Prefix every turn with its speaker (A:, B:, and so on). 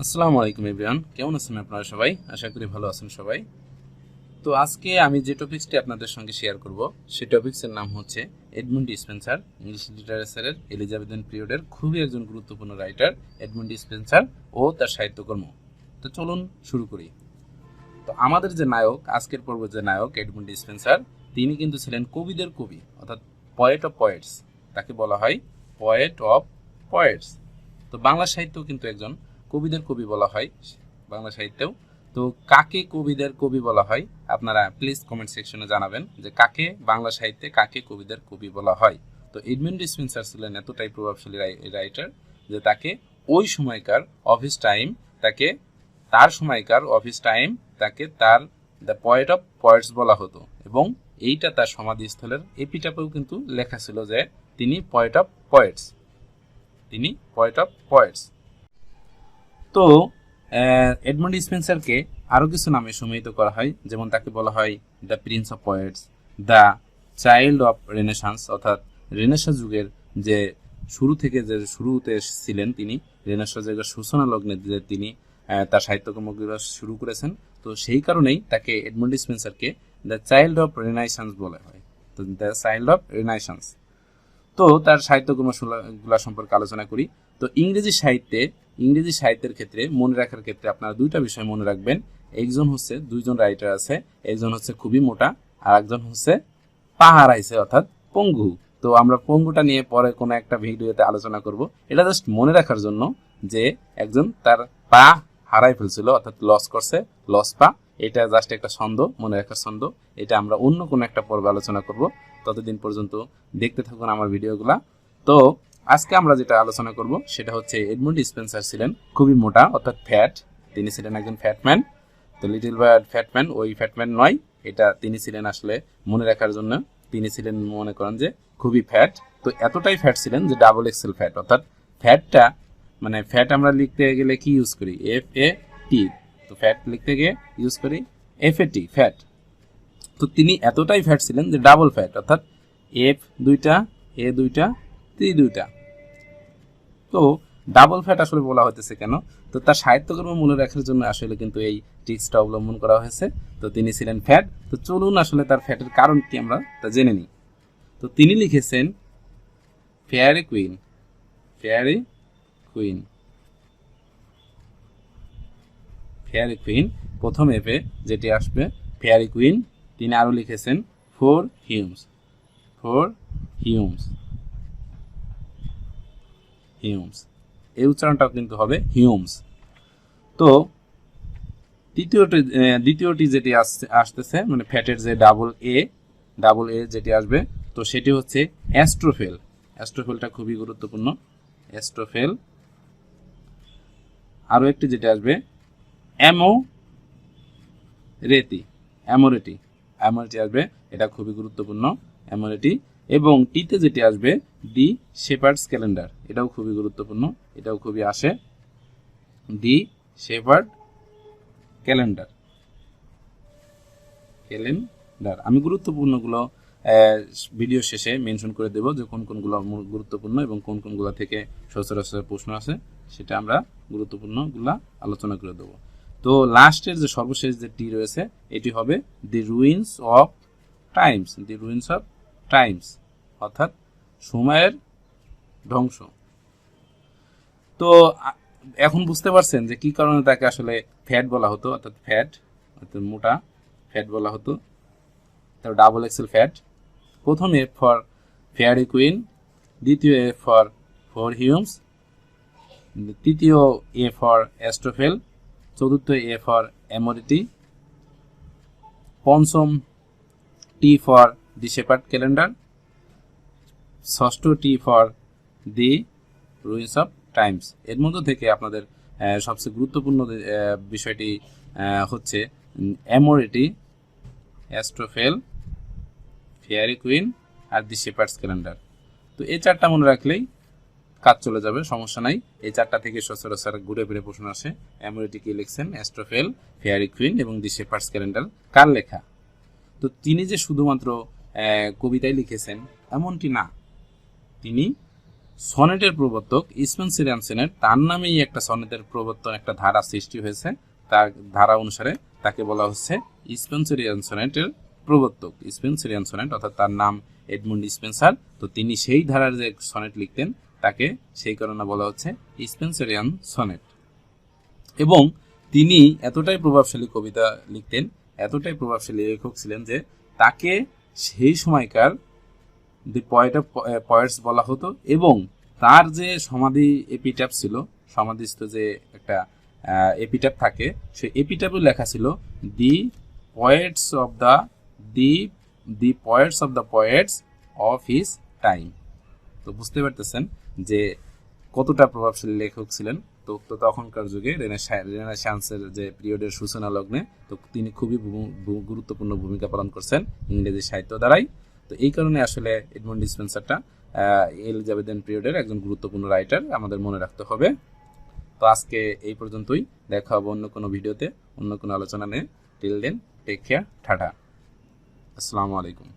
A: আসসালামু আলাইকুম এভরিওয়ান, কেমন আছেন আপনারা সবাই? আশা করি ভালো আছেন সবাই। তো আজকে আমি যে টপিকসটি আপনাদের সঙ্গে শেয়ার করব সেই টপিকসের নাম হচ্ছে এডমন্ড স্পেন্সার, ইংলিশ লিটারেচারের এলিজাবেথেন পিরিয়ডের খুবই একজন গুরুত্বপূর্ণ রাইটার এডমন্ড স্পেন্সার ও তার সাহিত্যকর্ম। তো চলুন শুরু করি। তো আমাদের যে নায়ক, আজকের পর্ব যে নায়ক এডমন্ড স্পেন্সার, তিনি কিন্তু ছিলেন কবিদের কবি, অর্থাৎ পয়েট অফ পয়েটস। তাকে বলা হয় পয়েট অফ পয়েটস। তো বাংলা সাহিত্যেও কিন্তু একজন কবিদের কবি বলা হয় বাংলা সাহিত্যেও। তো কাকে কবিদের কবি বলা হয় আপনারা প্লিজ কমেন্ট সেকশনে জানাবেন যে কাকে বাংলা সাহিত্যে কাকে কবিদের কবি বলা হয়। তো এডমন্ড স্পেন্সার ছিলেন এতটাই প্রভাবশালী রাইটার যে তাকে ওই সময়কার অফিস টাইম তাকে তাকে তার দ্য পয়েট অফ পয়েটস বলা হতো, এবং এইটা তার সমাধিস্থলের এপিটাপেও কিন্তু লেখা ছিল যে তিনি পয়েট অফ পয়েটস। তো এডমন্ড স্পেন্সারকে আরও কিছু নামে সমাহিত করা হয়, যেমন তাকে বলা হয় the Prince of poet's, the child of renaissance, অর্থাৎ রেনেসাঁ যুগের যে শুরুতে ছিলেন তিনি, রেনেসাঁ যুগের সূচনা লগ্নে যে তিনি তার সাহিত্যকর্মগুলো শুরু করেছেন। তো সেই কারণেই তাকে এডমন্ড স্পেন্সারকে দ্য চাইল্ড অফ রেনাইসান্স বলা হয়। তো দ্য চাইল্ড অফ রেনাইসান্স। তো তার সাহিত্যকর্মগুলো সম্পর্কে আলোচনা করি। তো ইংরেজি সাহিত্যের ক্ষেত্রে মনে রাখার ক্ষেত্রে আপনারা দুইটা বিষয় মনে রাখবেন। একজন হচ্ছে, দুইজন রাইটার আছে, একজন হচ্ছে খুবই মোটা আর একজন হচ্ছে পাহাড় আইছে, অর্থাৎ পঙ্গু। তো আমরা পঙ্গুটা নিয়ে পরে কোনো একটা ভিডিওতে আলোচনা করব। এটা জাস্ট মনে রাখার জন্য যে একজন তার পা হারাই ফেলছিল, অর্থাৎ লস করছে, লস পা। এটা জাস্ট একটা ছন্দ, মনে রাখার ছন্দ। এটা আমরা অন্য কোনো একটা পর্বে আলোচনা করব। ততদিন পর্যন্ত দেখতে থাকুন আমার ভিডিওগুলা। তো আজকে আমরা যেটা আলোচনা করব সেটা হচ্ছে এডমন্ড স্পেন্সার ছিলেন খুবই মোটা, অর্থাৎ ফ্যাট। তিনি ছিলেন একজন ফ্যাটম্যান। তো লিটল বার্ড ফ্যাটম্যান, ওই ফ্যাটম্যান নয়, এটা তিনি ছিলেন আসলে মনে রাখার জন্য। তিনি ছিলেন, মনে করেন যে, খুবই ফ্যাট। তো এতটাই ফ্যাট ছিলেন যে ডাবল এক্সেল ফ্যাট, অর্থাৎ ফ্যাটটা মানে ফ্যাট আমরা লিখতে গেলে কি ইউজ করি? FAT। তো ফ্যাট লিখতে গিয়ে ইউজ করি FAT, ফ্যাট। তো তিনি এতটাই ফ্যাট ছিলেন যে ডাবল ফ্যাট, অর্থাৎ F দুইটা, A দুইটা, T দুইটা। তো ডাবল ফ্যাট আসলে বলা হতেছে কেন? তো তার সাহিত্যকর্ম মনে রাখার জন্য আসলে কিন্তু এই ট্রিক্সটা অবলম্বন করা হয়েছে। তো তিনি ছিলেন ফ্যাট। তো চলুন আসলে তার ফ্যাটের কারণ কি আমরা তা জেনে নিই। তো তিনি লিখেছেন fairy queen, fairy queen, fairy queen, প্রথম এপে যেটি আসবে ফেয়ারি কুইন। তিনি আরও লিখেছেন four Hume's, four Hume's, Hume's, এই উচ্চারণটাও কিন্তু হবে হিউমস। তো দ্বিতীয়টি যেটি আসতেছে মানে ফ্যাটের যে ডাবল এ যেটি আসবে, তো সেটি হচ্ছে অ্যাস্ট্রোফেল। অ্যাস্ট্রোফেলটা খুবই গুরুত্বপূর্ণ, অ্যাস্ট্রোফেল। আরও একটি যেটি আসবে অ্যামোরেটি, অ্যামোরেটি, অ্যামোরেটি আসবে, এটা খুবই গুরুত্বপূর্ণ, অ্যামোরেটি। এবং টিতে যেটি আসবে দি শেপার্ডস ক্যালেন্ডার, এটাও খুবই গুরুত্বপূর্ণ, এটাও খুবই আসে, দি শেপার্ড ক্যালেন্ডার, ক্যালেন্ডার। আমি গুরুত্বপূর্ণগুলো ভিডিও শেষে মেনশন করে দেব যে কোন কোনগুলো গুরুত্বপূর্ণ এবং কোন কোনগুলো থেকে সচরাচর প্রশ্ন আছে, সেটা আমরা গুরুত্বপূর্ণগুলা আলোচনা করে দেব। তো লাস্টের যে সর্বশেষ যে টি রয়েছে এটি হবে the ruins of times, the ruins of times, অর্থাৎ সময়ের ধ্বংস। তো এখন বুঝতে পারছেন যে কি কারণে তাকে আসলে ফ্যাট বলা হতো, অর্থাৎ ফ্যাট, অর্থাৎ মোটা ফ্যাট বলা হতো। তার ডাবল এক্সেল ফ্যাট। প্রথম এ ফর ফেয়ারি কুইন, দ্বিতীয় এ ফর ফোর হিউমস, তৃতীয় এ ফর অ্যাস্ট্রোফেল, চতুর্থ এ ফর অ্যামোরিটি, পঞ্চম টি ফর দি শেপার্ড ক্যালেন্ডার, ষষ্ঠ টি for the ruins of times. এর মধ্যে থেকে আপনাদের সবচেয়ে গুরুত্বপূর্ণ বিষয়টি হচ্ছে অ্যামোরিটি, অ্যাস্ট্রোফেল, ফেয়ারি কুইন আর দি শেপার্ডস ক্যালেন্ডার। তো এই চারটা মনে রাখলেই কাজ চলে যাবে, সমস্যা নাই। এই চারটা থেকে সচরাচর ঘুরে ফিরে প্রশ্ন আসে। অ্যামোরিটি কে লিখছেন? অ্যাস্ট্রোফেল, ফেয়ারি কুইন এবং দি শেপার্ডস ক্যালেন্ডার কার লেখা? তো তিনি যে শুধুমাত্র কবিতাই লিখেছেন এমনটি না, তিনি সনেটের প্রবর্তক স্পেন্সেরিয়ান সনেট, তার নামেই একটা সনেটের প্রবর্তন একটা ধারা সৃষ্টি হয়েছে, তার ধারা অনুসারে তাকে বলা হচ্ছে স্পেন্সেরিয়ান সনেটের প্রবর্তক। স্পেন্সেরিয়ান সনেট অর্থাৎ তার নাম এডমন্ড স্পেন্সার, তো তিনি সেই ধারার যে সনেট লিখতেন তাকে সেই কারণে বলা হচ্ছে স্পেন্সেরিয়ান সনেট। এবং তিনি এতটাই প্রভাবশালী কবিতা লিখতেন, এতটাই প্রভাবশালী লেখক ছিলেন যে তাকে সেই সময়কার দি পয়েট অফ পয়েটস বলা হতো। এবং তার যে সমাধি এপিটাফ ছিল, সমাধিস্থ যে একটা এপিটাফ থাকে, সেই এপিটাফে লেখা ছিল the poets of the the poets of the poets of his time. তো বুঝতে পারতেছেন যে কতটা প্রভাবশালী লেখক ছিলেন। তো তখনকার যুগে রেনেসাঁসের যে পিরিয়ডের সূচনা লগ্নে তো তিনি খুবই গুরুত্বপূর্ণ ভূমিকা পালন করছেন ইংরেজি সাহিত্য দ্বারাই। তো এই কারণে আসলে এডমন্ড স্পেন্সারটা এলিজাবেথান পিরিয়ডের একজন গুরুত্বপূর্ণ রাইটার, আমাদের মনে রাখতে হবে। তো আজকে এই পর্যন্তই, দেখা হবে অন্য কোনো ভিডিওতে অন্য কোনো আলোচনা নিয়ে। Till then, take care, tata, আসসালামু আলাইকুম।